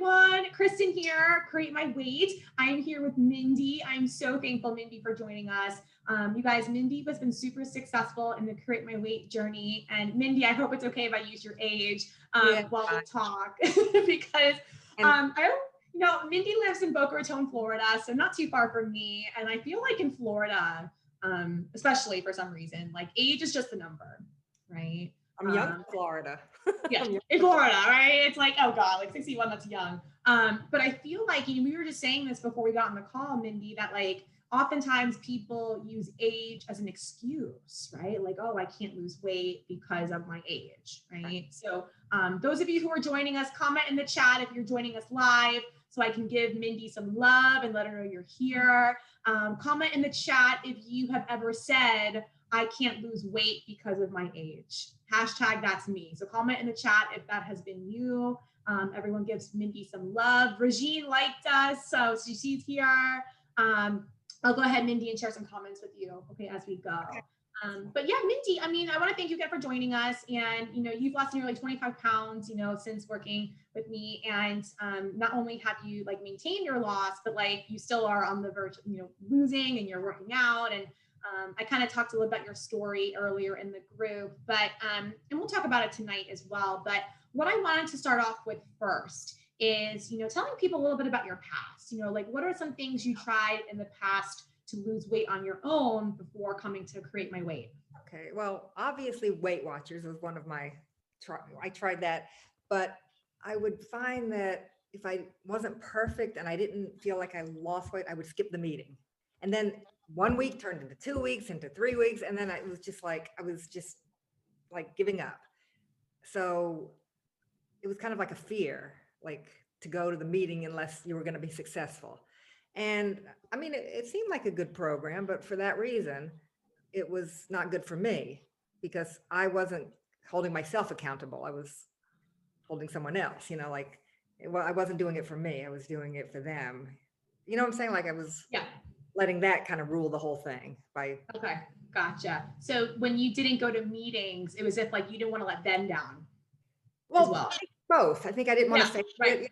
everyone. Kristen here, Create My Weight. I'm here with Mindy. I'm so thankful, Mindy, for joining us. You guys, Mindy has been super successful in the Create My Weight journey. And Mindy, I hope it's okay if I use your age while we talk because Mindy lives in Boca Raton, Florida, so not too far from me. And I feel like in Florida, especially for some reason, like age is just a number, right? I'm young in Florida. Yeah, in Florida, right? It's like, oh God, like 61, that's young. But I feel like, we were just saying this before we got on the call, Mindy, that like oftentimes people use age as an excuse, right? Like, oh, I can't lose weight because of my age, right? So those of you who are joining us, comment in the chat if you're joining us live so I can give Mindy some love and let her know you're here. Comment in the chat if you have ever said, I can't lose weight because of my age. Hashtag that's me. So comment in the chat if that has been you. Everyone gives Mindy some love. Regine liked us, so she's here. I'll go ahead, Mindy, and share some comments with you, okay, as we go. But yeah, Mindy, I want to thank you again for joining us. And, you've lost nearly 25 pounds, since working with me. And not only have you like maintained your loss, but like you still are on the verge of, losing, and you're working out. And I kind of talked a little about your story earlier in the group, but, and we'll talk about it tonight as well. But what I wanted to start off with first is, telling people a little bit about your past, like what are some things you tried in the past to lose weight on your own before coming to Create My Weight? Okay, well, obviously Weight Watchers was one of my, I tried that, but I would find that if I wasn't perfect and I didn't feel like I lost weight, I would skip the meeting. And then 1 week turned into 2 weeks, into 3 weeks. And then I was just like giving up. So it was kind of like a fear, like to go to the meeting unless you were going to be successful. And it seemed like a good program, but for that reason, it was not good for me because I wasn't holding myself accountable. I was holding someone else, I wasn't doing it for me. I was doing it for them. You know what I'm saying? Like I was letting that kind of rule the whole thing Okay, gotcha. So when you didn't go to meetings, it was if like you didn't want to let them down. Well. Both. I think I didn't want to say it,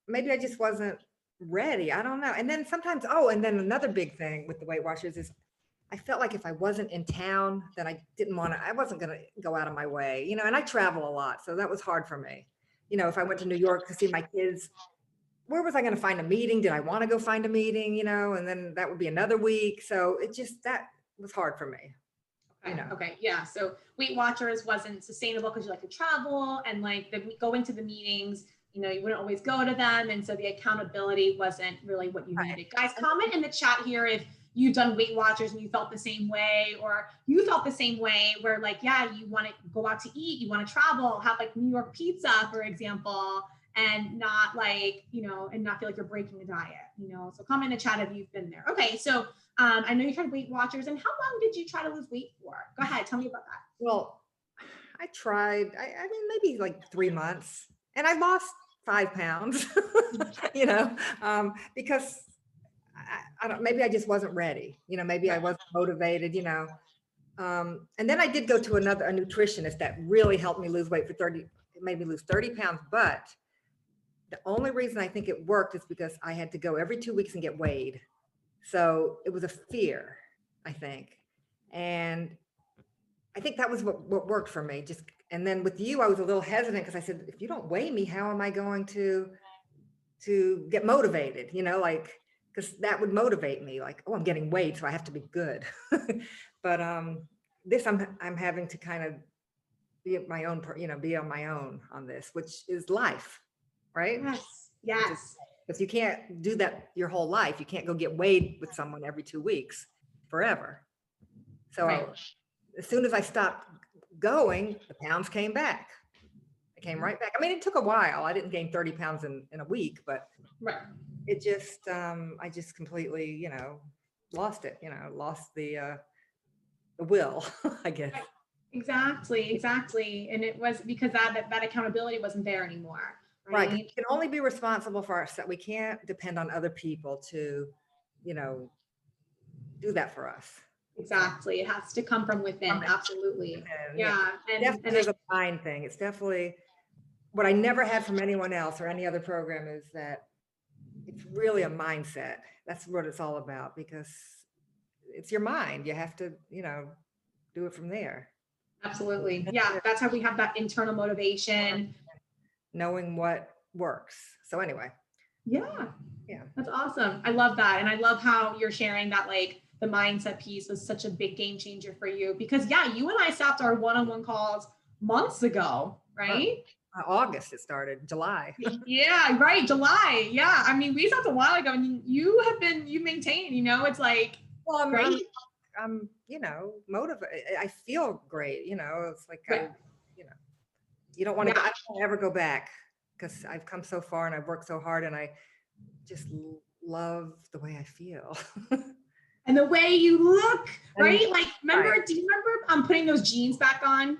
maybe I just wasn't ready. I don't know. And then sometimes, and then another big thing with the Weight Watchers is I felt like if I wasn't in town, then I wasn't going to go out of my way, and I travel a lot. So that was hard for me. If I went to New York to see my kids, where was I going to find a meeting? Did I want to go find a meeting, and then that would be another week. So that was hard for me. Okay. Yeah. So Weight Watchers wasn't sustainable because you like to travel and like going to the meetings, you wouldn't always go to them. And so the accountability wasn't really what you needed. Guys, comment in the chat here if you've done Weight Watchers and you felt the same way, or you felt the same way where like, yeah, you want to go out to eat, you want to travel, have like New York pizza, for example, and not like, and not feel like you're breaking the diet, so comment in the chat if you've been there. Okay. So I know you tried Weight Watchers, and how long did you try to lose weight for? Go ahead, tell me about that. Well, I tried, maybe like 3 months, and I lost 5 pounds, because I don't, maybe I just wasn't ready, maybe I wasn't motivated, and then I did go to a nutritionist that really helped me lose weight it made me lose 30 pounds. But the only reason I think it worked is because I had to go every 2 weeks and get weighed. So it was a fear, I think. And I think that was what worked for me. And then with you, I was a little hesitant because I said, if you don't weigh me, how am I going to get motivated? Because that would motivate me, like, oh, I'm getting weighed, so I have to be good. But this, I'm having to kind of be my own, be on my own on this, which is life, right? Yes. Because you can't do that your whole life. You can't go get weighed with someone every 2 weeks forever. So as soon as I stopped going, the pounds came back. They came right back. It took a while. I didn't gain 30 pounds in a week, but it just, I just completely, lost it, lost the will, I guess. Exactly. And it was because that accountability wasn't there anymore. Right. We can only be responsible for ourselves. We can't depend on other people to, do that for us. Exactly. It has to come from within. Absolutely. And definitely is a mind thing. It's definitely, what I never had from anyone else or any other program is that it's really a mindset. That's what it's all about, because it's your mind. You have to, do it from there. Absolutely. Yeah. That's how we have that internal motivation. Knowing what works. So anyway. Yeah. Yeah. That's awesome. I love that. And I love how you're sharing that, like, the mindset piece was such a big game changer for you, because yeah, you and I stopped our one-on-one calls months ago, right? August it started, July. Yeah, right. July. Yeah. I mean, we stopped a while ago, and you maintain, it's like, well, great. I'm motivated. I feel great. It's like, Right. you don't want to, I don't want to ever go back, because I've come so far and I've worked so hard, and I just love the way I feel. And the way you look, right? Like, do you remember putting those jeans back on?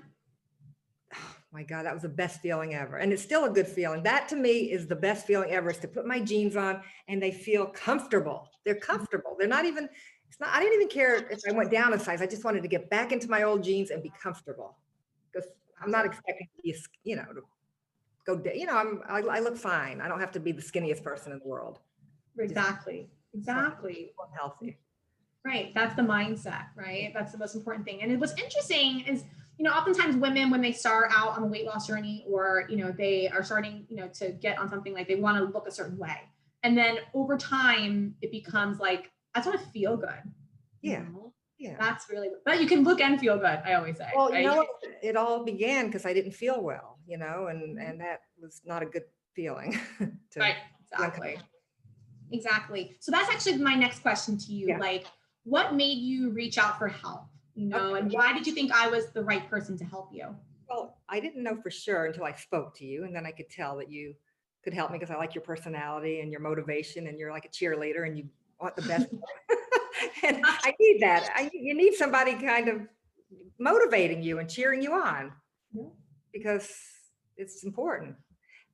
Oh my God, that was the best feeling ever. And it's still a good feeling. That to me is the best feeling ever, is to put my jeans on and they feel comfortable. They're comfortable. They're not even, I didn't even care if I went down a size. I just wanted to get back into my old jeans and be comfortable, because I'm not expecting to be, to go, I look fine. I don't have to be the skinniest person in the world. Exactly. Exactly. I'm healthy. Right. That's the mindset, right? That's the most important thing. And what's interesting is, oftentimes women, when they start out on a weight loss journey, or, they are starting, to get on something, like they want to look a certain way. And then over time, it becomes like, I just want to feel good. Yeah. Yeah. That's really, but you can look and feel good, I always say. Well, right? It all began because I didn't feel well, and that was not a good feeling. Right. Exactly. So that's actually my next question to you. Yeah. Like, what made you reach out for help? And why did you think I was the right person to help you? Well, I didn't know for sure until I spoke to you, and then I could tell that you could help me, because I like your personality and your motivation, and you're like a cheerleader and you want the best. And I need that. You need somebody kind of motivating you and cheering you on, because it's important.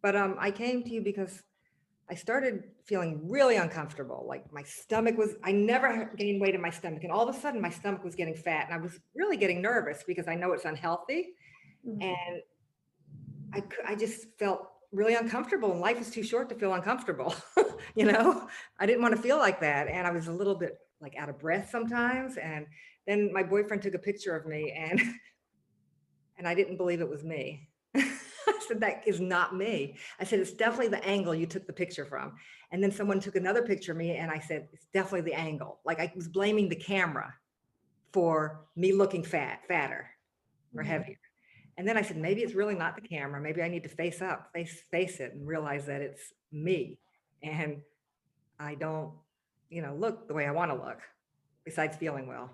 But I came to you because I started feeling really uncomfortable. Like my stomach I never gained weight in my stomach. And all of a sudden my stomach was getting fat, and I was really getting nervous, because I know it's unhealthy. Mm-hmm. And I just felt really uncomfortable, and life is too short to feel uncomfortable. I didn't want to feel like that. And I was a little bit like out of breath sometimes. And then my boyfriend took a picture of me, and I didn't believe it was me. I said, that is not me. I said, it's definitely the angle you took the picture from. And then someone took another picture of me, and I said, it's definitely the angle. Like I was blaming the camera for me looking fatter or heavier. And then I said, maybe it's really not the camera. Maybe I need to face it and realize that it's me. And I don't, look the way I want to look, besides feeling well.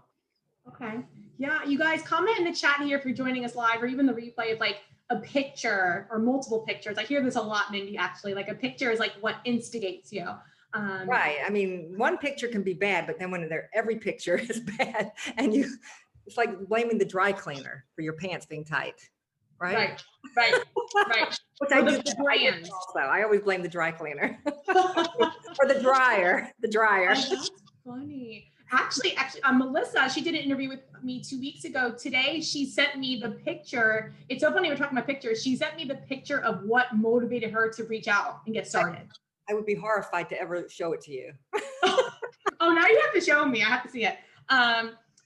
Okay. Yeah. You guys comment in the chat here if you're joining us live, or even the replay, of like a picture or multiple pictures. I hear this a lot, Mindy, actually. Like a picture is like what instigates you. Right. I mean, one picture can be bad, but then when every picture is bad, and it's like blaming the dry cleaner for your pants being tight. Right. Which I do. I always blame the dry cleaner or the dryer. Oh, that's funny. Actually, Melissa, she did an interview with me 2 weeks ago. Today, she sent me the picture. It's so funny we're talking about pictures. She sent me the picture of what motivated her to reach out and get started. I would be horrified to ever show it to you. Oh, now you have to show me. I have to see it.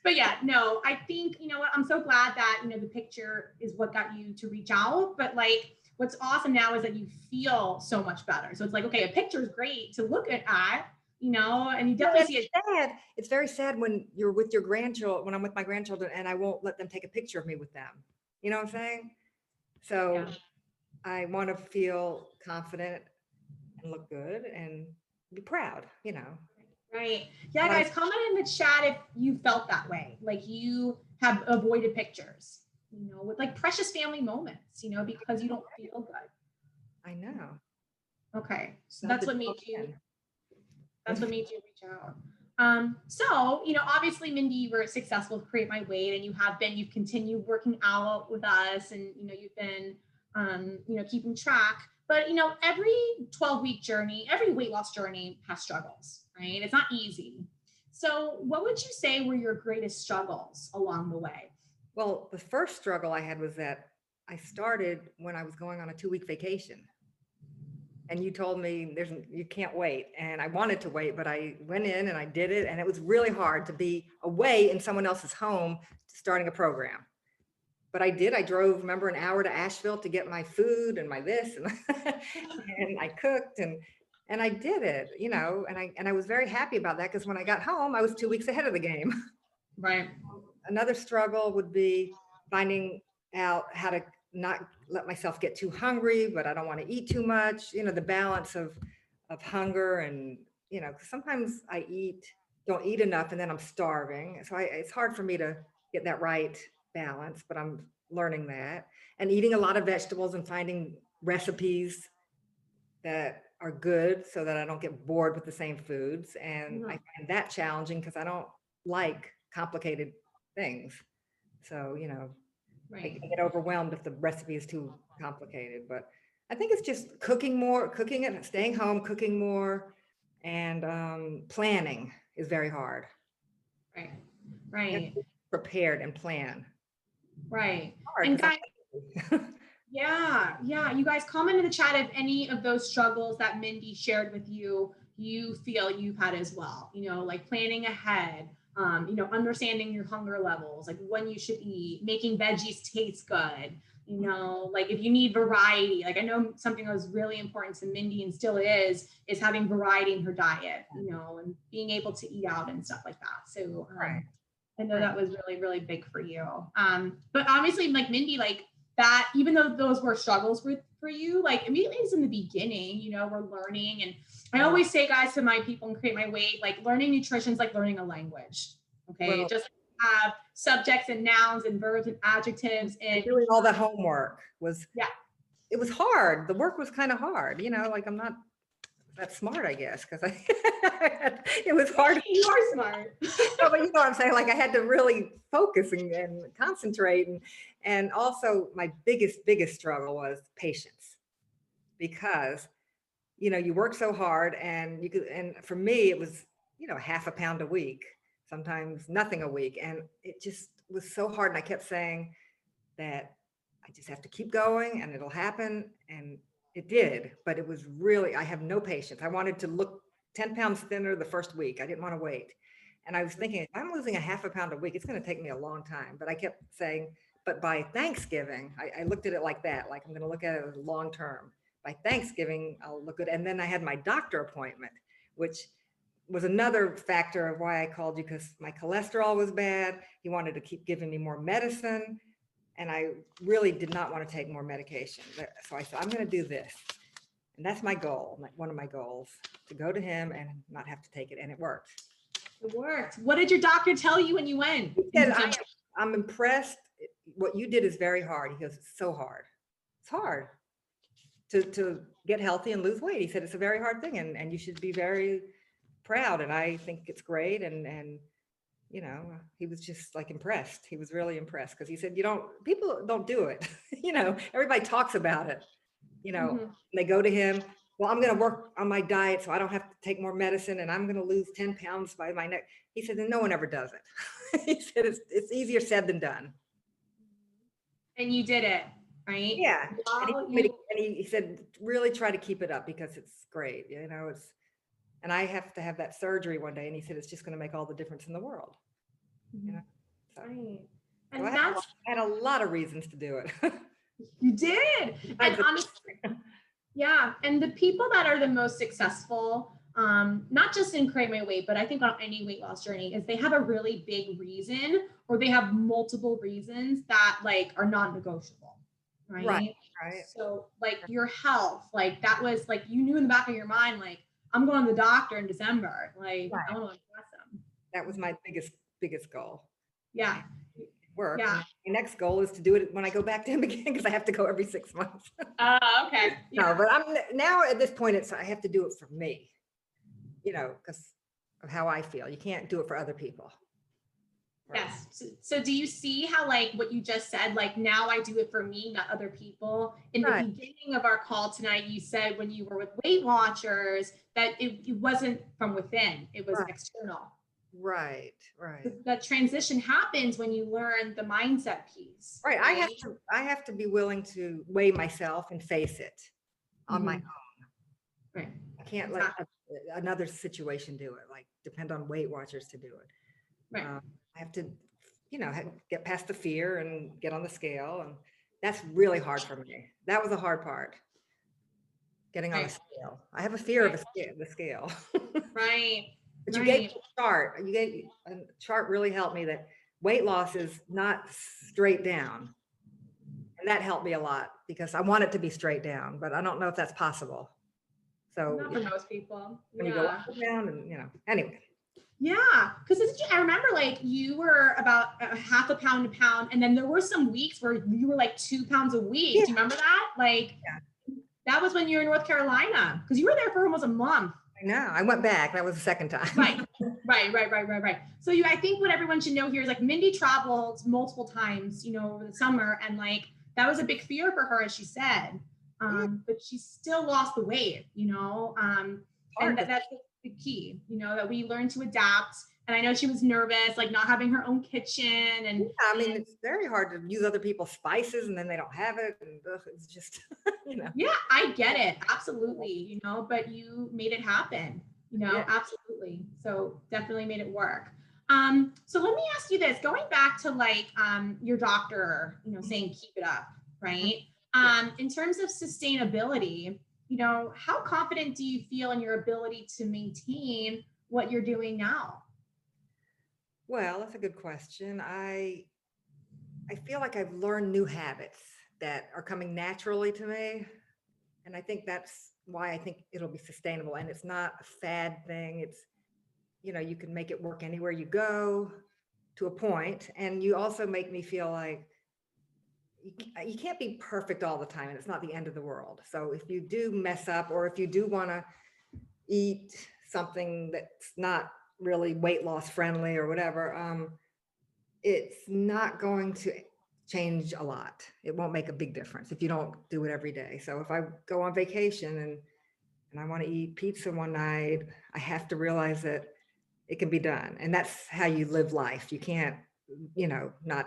But yeah, no, I think, what, I'm so glad that, the picture is what got you to reach out. But like, what's awesome now is that you feel so much better. So it's like, okay, a picture is great to look at, and you definitely see it. Sad. It's very sad when you're with your grandchildren, when I'm with my grandchildren, and I won't let them take a picture of me with them. You know what I'm saying? So I want to feel confident and look good and be proud, Right. Yeah, guys, comment in the chat if you felt that way. Like you have avoided pictures, with like precious family moments, because you don't feel good. I know. Okay. So that's what made you reach out. So, obviously, Mindy, you were successful to create my weight, and you've continued working out with us, and, you've been, keeping track. But, every 12-week journey, every weight loss journey has struggles, right? It's not easy. So what would you say were your greatest struggles along the way? Well, the first struggle I had was that I started when I was going on a 2-week vacation. And you told me you can't wait. And I wanted to wait, but I went in and I did it. And it was really hard to be away in someone else's home starting a program. But I did. I drove, remember, an hour to Asheville to get my food and my this, and, and I cooked and I did it, you know, and I was very happy about that because when I got home, I was 2 weeks ahead of the game. Right. Another struggle would be finding out how to not let myself get too hungry, but I don't want to eat too much, you know, the balance of hunger and, you know, 'cause sometimes I don't eat enough and then I'm starving. So it's hard for me to get that right balance, but I'm learning that. And eating a lot of vegetables and finding recipes that are good so that I don't get bored with the same foods. And I find that challenging because I don't like complicated things. So, you know, I get overwhelmed if the recipe is too complicated, but I think it's just cooking it, staying home, cooking more, and planning is very hard. Right. Right. Prepared and plan. Right. Hard And guys, yeah, you guys comment in the chat if any of those struggles that Mindy shared with you, you feel you've had as well, you know, like planning ahead, you know, understanding your hunger levels, like when you should eat, making veggies taste good, you know, like if you need variety, like I know something that was really important to Mindy and still is having variety in her diet, you know, and being able to eat out and stuff like that. So I know that was really, really big for you. But obviously like Mindy, like that, even though those were struggles for you, like immediately it's in the beginning, you know, we're learning. And I always say, guys, to my people and Create My Weight, like learning nutrition is like learning a language. Okay. Well, just have subjects and nouns and verbs and adjectives. And doing all the homework it was hard. The work was kind of hard, you know, like I'm not that smart, I guess, because it was hard. You are smart. No, but you know what I'm saying? Like I had to really focus and concentrate. And also my biggest struggle was patience, because, you know, you work so hard and for me, it was, you know, half a pound a week, sometimes nothing a week. And it just was so hard. And I kept saying that I just have to keep going and it'll happen. And it did, but it was really, I have no patience. I wanted to look 10 pounds thinner the first week. I didn't want to wait. And I was thinking, if I'm losing a half a pound a week, it's going to take me a long time. But I kept saying, but by Thanksgiving, I looked at it like that, like I'm going to look at it as long term. By Thanksgiving, I'll look good. And then I had my doctor appointment, which was another factor of why I called you, because my cholesterol was bad. He wanted to keep giving me more medicine. And I really did not want to take more medication. So I said, I'm going to do this. And that's my goal, one of my goals, to go to him and not have to take it. And it worked. It worked. What did your doctor tell you when you went? He said, I'm impressed. What you did is very hard. He goes, it's so hard. It's hard to get healthy and lose weight. He said, it's a very hard thing and you should be very proud. And I think it's great. And you know, he was just like impressed. He was really impressed because he said, people don't do it. You know, everybody talks about it, you know, they go to him. Well, I'm going to work on my diet so I don't have to take more medicine and I'm going to lose 10 pounds by my neck. He said, and no one ever does it. He said, it's easier said than done. And you did it, right? Yeah. And he said, really try to keep it up because it's great. You know, and I have to have that surgery one day. And he said, it's just going to make all the difference in the world. You know? So, right. And so I had a lot of reasons to do it. You did. And honestly, yeah. And the people that are the most successful, not just in Create My Weight, but I think on any weight loss journey, is they have a really big reason, or they have multiple reasons that like are non-negotiable. Right. So like your health, like that was like, you knew in the back of your mind, like, I'm going to the doctor in December. Like, I want to impress them. That was my biggest goal. Yeah. Work. Yeah. My next goal is to do it when I go back to him again, because I have to go every 6 months. Okay. Yeah. No, but I'm now at this point, I have to do it for me, you know, because of how I feel. You can't do it for other people. Right. Yes. So do you see how, like what you just said, like now I do it for me, not other people? In the beginning of our call tonight, you said when you were with Weight Watchers that it wasn't from within, it was external. Right. That transition happens when you learn the mindset piece. Right. I have to be willing to weigh myself and face it on my own. Right. I can't let another situation do it, like depend on Weight Watchers to do it. Right. I have to, get past the fear and get on the scale. And that's really hard for me. That was a hard part. Getting on a scale. I have a fear of the scale. Right. But you gave me a chart. A chart really helped me that weight loss is not straight down. And that helped me a lot because I want it to be straight down, but I don't know if that's possible. So not for most people. When you go up and down and anyway. Yeah, because I remember like you were about a half a pound, and then there were some weeks where you were like 2 pounds a week. Yeah. Do you remember that? Like, that was when you were in North Carolina, because you were there for almost a month. I know. I went back. That was the second time. Right. So I think what everyone should know here is like Mindy traveled multiple times, over the summer, and like that was a big fear for her, as she said. But she still lost the weight, and that's the key, that we learn to adapt. And I know she was nervous, like not having her own kitchen. And it's very hard to use other people's spices and then they don't have it. And it's just, Yeah, I get it. Absolutely. But you made it happen, absolutely. So definitely made it work. So let me ask you this, going back to like, your doctor, saying, keep it up, right? In terms of sustainability, how confident do you feel in your ability to maintain what you're doing now? Well, that's a good question. I feel like I've learned new habits that are coming naturally to me. And I think that's why I think it'll be sustainable. And it's not a fad thing. It's, you can make it work anywhere you go to a point. And you also make me feel like you can't be perfect all the time, and it's not the end of the world. So if you do mess up, or if you do want to eat something that's not really weight loss friendly or whatever, it's not going to change a lot. It won't make a big difference if you don't do it every day. So if I go on vacation and I want to eat pizza one night, I have to realize that it can be done. And that's how you live life. You can't, not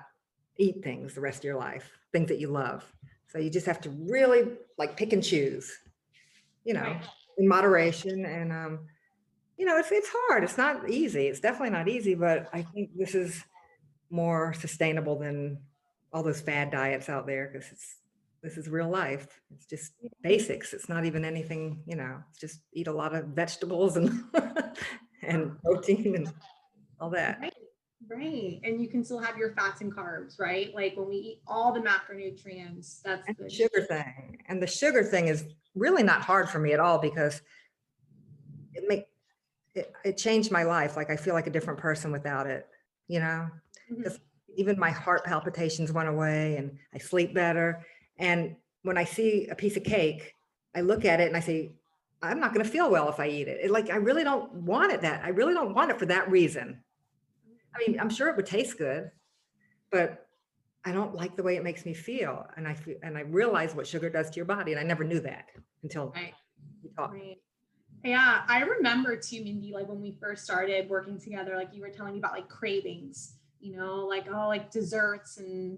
eat things the rest of your life, things that you love. So you just have to really like pick and choose, in moderation. And, it's hard. It's not easy. It's definitely not easy, but I think this is more sustainable than all those fad diets out there, because this is real life. It's just basics. It's not even anything, it's just eat a lot of vegetables and and protein and all that. Right. And you can still have your fats and carbs, right? Like when we eat all the macronutrients, that's the sugar thing. And the sugar thing is really not hard for me at all, because it changed my life. Like I feel like a different person without it, because even my heart palpitations went away and I sleep better. And when I see a piece of cake, I look at it and I say, I'm not going to feel well if I eat it. I really don't want it I really don't want it for that reason. I mean, I'm sure it would taste good, but I don't like the way it makes me feel. And I realize what sugar does to your body. And I never knew that until you talked. Right. Yeah, I remember too, Mindy, like when we first started working together, like you were telling me about like cravings, like desserts and,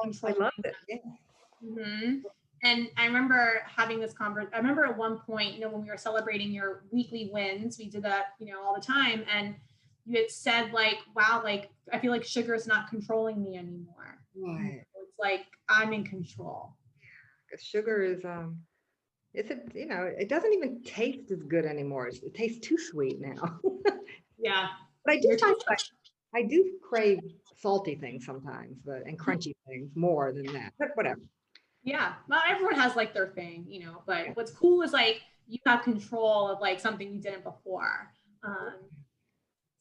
control. I loved it. Yeah. And I remember having this conversation. I remember at one point, when we were celebrating your weekly wins, we did that, all the time. And you had said like, wow, like, I feel like sugar is not controlling me anymore. Right. It's like, I'm in control. Yeah. Sugar is, it doesn't even taste as good anymore. It tastes too sweet now. Yeah. But I do crave salty things sometimes, and crunchy things more than that, but whatever. Yeah. Well, everyone has like their thing, but what's cool is like, you have control of like something you didn't before.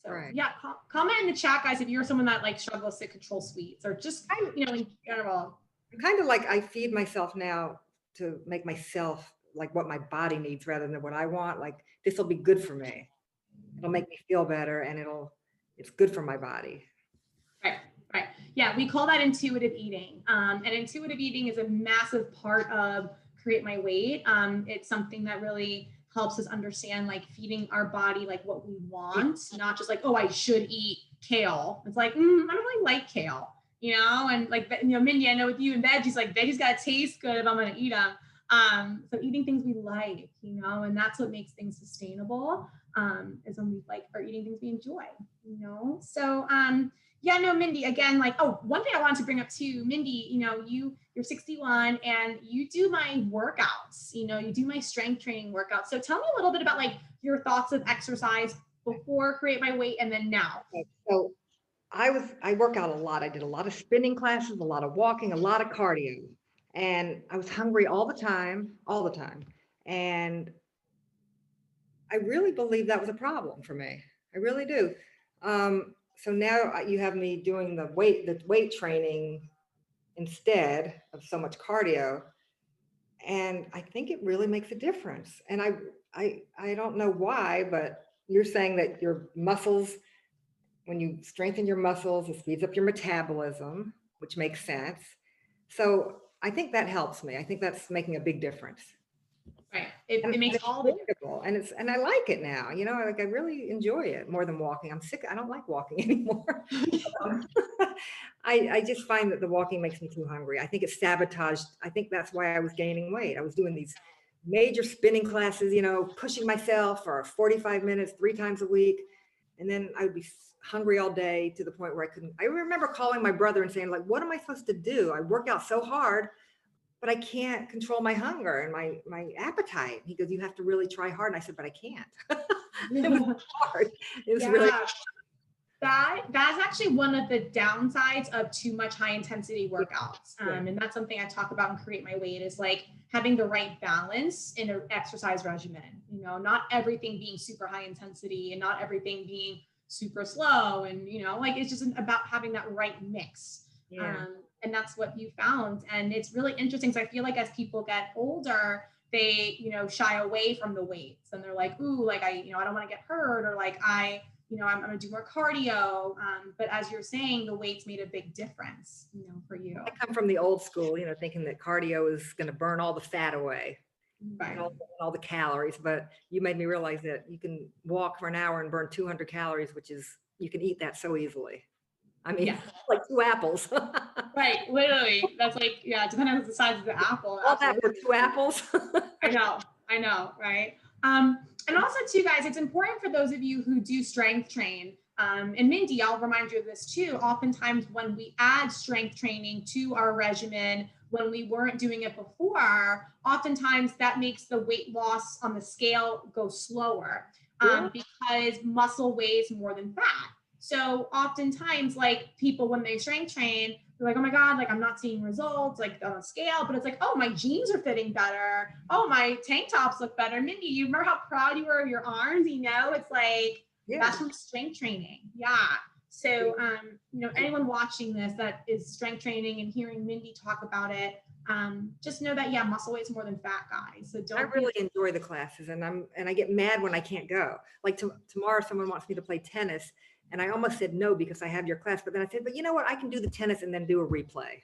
So yeah, comment in the chat, guys, if you're someone that like struggles to control sweets, or just, in general. Kind of like I feed myself now to make myself like what my body needs rather than what I want. Like this will be good for me. It'll make me feel better, and it's good for my body. Right. Yeah, we call that intuitive eating. And intuitive eating is a massive part of Create My Weight. It's something that really helps us understand like feeding our body like what we want, not just like, oh, I should eat kale. It's like, I don't really like kale, you know? And like, you know, Mindy, I know with you and veggies, like veggies gotta taste good if I'm gonna eat them. So eating things we like, you know, and that's what makes things sustainable, is when we like are eating things we enjoy, you know? So, yeah, no, Mindy, again, like, oh, one thing I wanted to bring up too, Mindy, you know, you're 61 and you do my workouts, you know, you do my strength training workouts. So tell me a little bit about like your thoughts of exercise before Create My Weight and then now. Okay, so I work out a lot. I did a lot of spinning classes, a lot of walking, a lot of cardio. And I was hungry all the time, all the time. And I really believe that was a problem for me. I really do. So now you have me doing the weight training instead of so much cardio. And I think it really makes a difference. And I don't know why, but you're saying that your muscles, when you strengthen your muscles, it speeds up your metabolism, which makes sense. So I think that helps me. I think that's making a big difference. Right. It makes all the difference. And I like it now, you know, like I really enjoy it more than walking. I'm sick. I don't like walking anymore. I just find that the walking makes me too hungry. I think it sabotaged. I think that's why I was gaining weight. I was doing these major spinning classes, you know, pushing myself for 45 minutes, 3 times a week. And then I would be hungry all day to the point where I couldn't. I remember calling my brother and saying, like, what am I supposed to do? I work out so hard, but I can't control my hunger and my appetite. He goes, you have to really try hard. And I said, but I can't. It was hard. It was really hard. That's actually one of the downsides of too much high intensity workouts. And that's something I talk about and Create My Weight is like having the right balance in an exercise regimen, you know, not everything being super high intensity and not everything being super slow. And, you know, like, it's just about having that right mix. Yeah. And that's what you found. And it's really interesting. So I feel like as people get older, they, you know, shy away from the weights and they're like, ooh, like I don't want to get hurt, or like I'm going to do more cardio. But as you're saying, the weights made a big difference, you know, for you. I come from the old school, you know, thinking that cardio is going to burn all the fat away, right, and all the calories. But you made me realize that you can walk for an hour and burn 200 calories, which is, you can eat that so easily. I mean, like 2 apples. Right, literally. That's like, depending on the size of the apple. All that for 2 apples. I know, right? And also too, guys, it's important for those of you who do strength train, and Mindy, I'll remind you of this too. Oftentimes when we add strength training to our regimen, when we weren't doing it before, oftentimes that makes the weight loss on the scale go slower, because muscle weighs more than fat. So oftentimes, like, people, when they strength train, they're like, oh my God, like I'm not seeing results like on a scale, but it's like, oh, my jeans are fitting better. Oh, my tank tops look better. Mindy, you remember how proud you were of your arms? You know, it's like, that's from strength training. Yeah. So, you know, anyone watching this that is strength training and hearing Mindy talk about it, just know that, muscle weighs more than fat, guys. So I really enjoy the classes, and I get mad when I can't go. Like tomorrow, someone wants me to play tennis. And I almost said no because I have your class, but then I said, but you know what? I can do the tennis and then do a replay.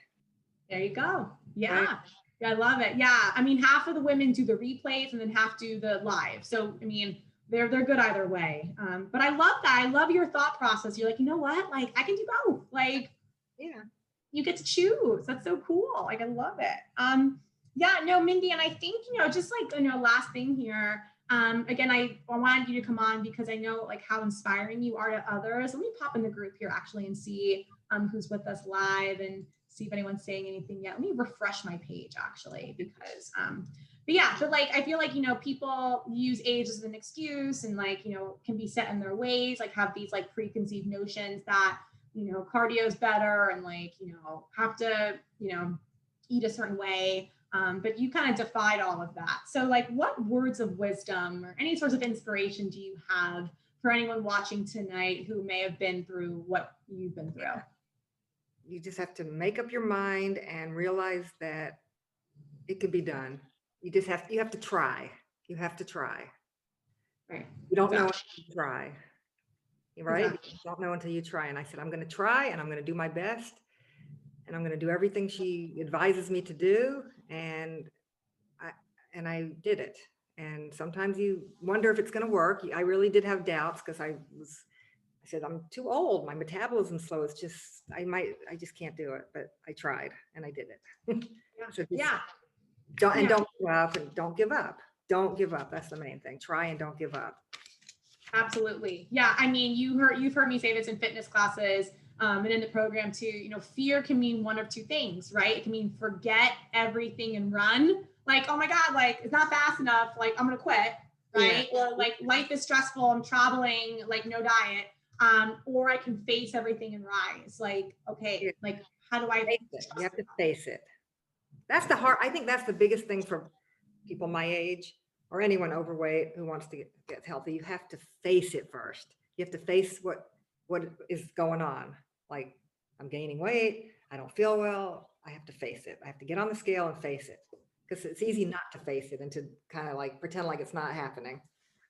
There you go. Yeah. Right? Yeah, I love it. Yeah. I mean, half of the women do the replays and then half do the live. So, I mean, they're good either way. But I love that. I love your thought process. You're like, you know what? Like, I can do both. Like, you get to choose. That's so cool. Like, I love it. Yeah, no, Mindy. And I think, you know, just like, you know, last thing here, again, I wanted you to come on because I know like how inspiring you are to others. Let me pop in the group here actually and see who's with us live and see if anyone's saying anything yet. Let me refresh my page actually, because but yeah, but like I feel like, you know, people use age as an excuse and like, you know, can be set in their ways, like have these like preconceived notions that, you know, cardio is better and like, you know, have to, you know, eat a certain way. But you kind of defied all of that. So like what words of wisdom or any sorts of inspiration do you have for anyone watching tonight who may have been through what you've been through? You just have to make up your mind and realize that it can be done. You have to try. You have to try. Right. You don't know until you try. Right? Exactly. You don't know until you try. And I said, I'm going to try and I'm going to do my best. And I'm going to do everything she advises me to do. And I did it. And sometimes you wonder if it's going to work. I really did have doubts because I said, I'm too old. My metabolism's slow. It's just, I just can't do it. But I tried and I did it. Yeah. So Yeah. don't give up, and don't give up. Don't give up. That's the main thing. Try and don't give up. Absolutely. Yeah. I mean, you've heard me say this in fitness classes, and in the program too. Fear can mean one of two things, right? It can mean forget everything and run. Like, oh my God, like it's not fast enough. Like I'm going to quit. Right. Yeah. Or like life is stressful. I'm traveling, like no diet. Or I can face everything and rise. Like, okay, like how do I face it? You have to face it. That's I think that's the biggest thing for people my age or anyone overweight who wants to get healthy. You have to face it first. You have to face what is going on. Like, I'm gaining weight. I don't feel well. I have to face it. I have to get on the scale and face it, because it's easy not to face it and to kind of like pretend like it's not happening.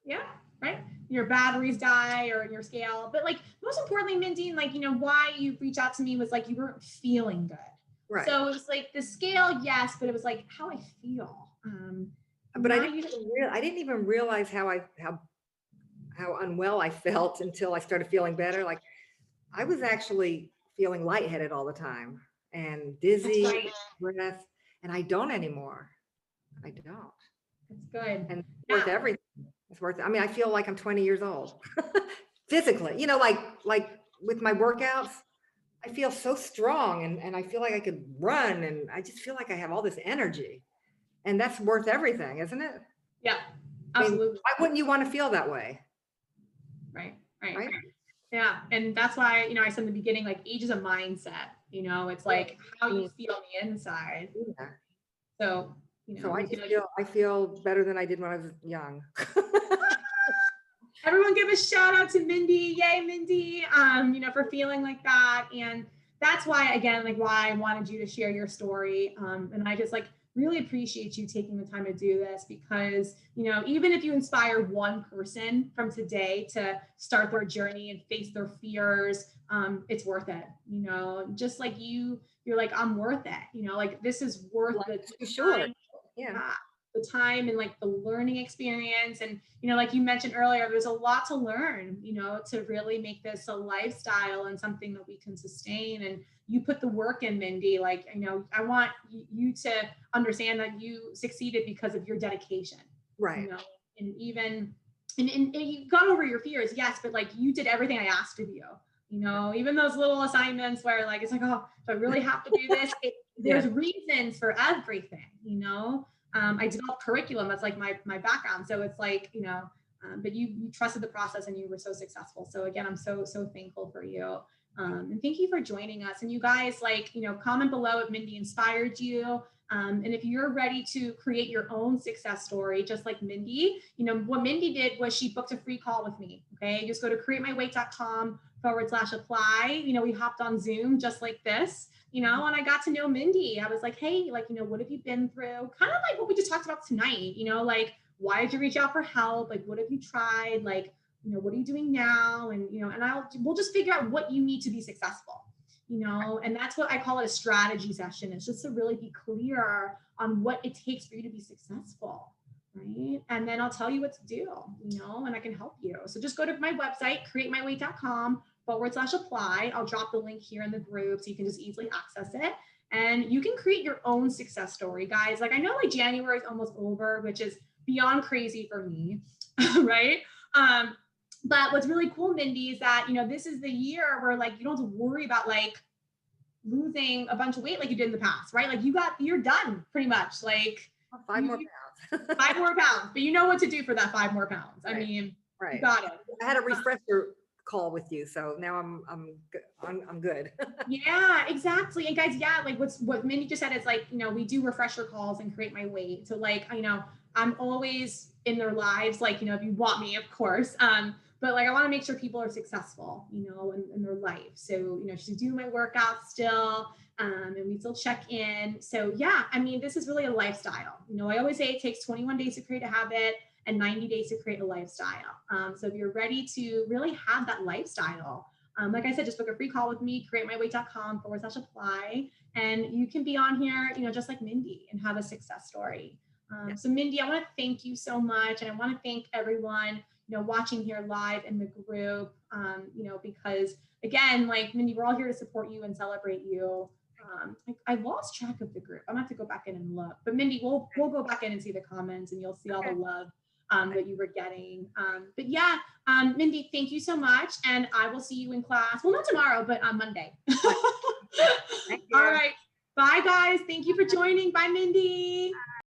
Yeah, right. Your batteries die or your scale. But like most importantly, Mindy, like, why you reached out to me was like you weren't feeling good. Right. So it was like the scale, yes, but it was like how I feel. But I didn't even realize how unwell I felt until I started feeling better. Like I was actually feeling lightheaded all the time and dizzy, breath, and I don't anymore. I don't. That's good. And it's worth everything. It's worth it. I mean, I feel like I'm 20 years old physically, like with my workouts, I feel so strong and I feel like I could run, and I just feel like I have all this energy, and that's worth everything, isn't it? Yeah, absolutely. I mean, why wouldn't you want to feel that way? Right. Yeah. And that's why, I said in the beginning, like age is a mindset, it's like how you feel on the inside. Yeah. So, so I feel better than I did when I was young. Everyone give a shout out to Mindy. Yay, Mindy, for feeling like that. And that's why, again, like why I wanted you to share your story. And I just like really appreciate you taking the time to do this, because, even if you inspire one person from today to start their journey and face their fears, it's worth it. Just like you're like, I'm worth it. Like this is worth it. Sure. Yeah. The time and like the learning experience. And, like you mentioned earlier, there's a lot to learn, to really make this a lifestyle and something that we can sustain. And you put the work in, Mindy. Like, I want you to understand that you succeeded because of your dedication. Right. And even, and you got over your fears. Yes. But like you did everything I asked of you, even those little assignments where like, it's like, oh, do I really have to do this? There's reasons for everything, I developed curriculum. That's like my background. So it's like, but you trusted the process and you were so successful. So again, I'm so thankful for you. And thank you for joining us. And you guys, like, comment below if Mindy inspired you. And if you're ready to create your own success story, just like Mindy, what Mindy did was she booked a free call with me. Okay. Just go to createmyweight.com/apply. We hopped on Zoom just like this. And I got to know Mindy. I was like, hey, like, what have you been through? Kind of like what we just talked about tonight, like, why did you reach out for help? Like, what have you tried? Like, what are you doing now? And, and we'll just figure out what you need to be successful, and that's what I call it, a strategy session. It's just to really be clear on what it takes for you to be successful. Right. And then I'll tell you what to do, and I can help you. So just go to my website, createmyweight.com/apply. I'll drop the link here in the group so you can just easily access it. And you can create your own success story, guys. Like I know like January is almost over, which is beyond crazy for me. Right. But what's really cool, Mindy, is that, this is the year where like, you don't have to worry about like losing a bunch of weight like you did in the past, right? Like you're done pretty much. Like 5 more pounds. 5 more pounds, but you know what to do for that 5 more pounds. Right. I mean, you got it. I had a refresher call with you, so now I'm good. Yeah, exactly. And guys, yeah, like what Mindy just said is like, we do refresher calls and Create My Weight. So like, I'm always in their lives, like, if you want me, of course. But like, I want to make sure people are successful, in their life. So, she's doing my workouts still, and we still check in. So yeah, I mean, this is really a lifestyle. I always say it takes 21 days to create a habit and 90 days to create a lifestyle. So if you're ready to really have that lifestyle, like I said, just book a free call with me, createmyweight.com/apply. And you can be on here, just like Mindy, and have a success story. So Mindy, I want to thank you so much. And I want to thank everyone, watching here live in the group, because again, like Mindy, we're all here to support you and celebrate you. I lost track of the group. I'm gonna have to go back in and look, but Mindy, we'll go back in and see the comments and you'll see all the love that you were getting. But yeah, Mindy, thank you so much. And I will see you in class. Well, not tomorrow, but on Monday. Thank you. All right. Bye guys. Thank you for joining. Bye, Mindy.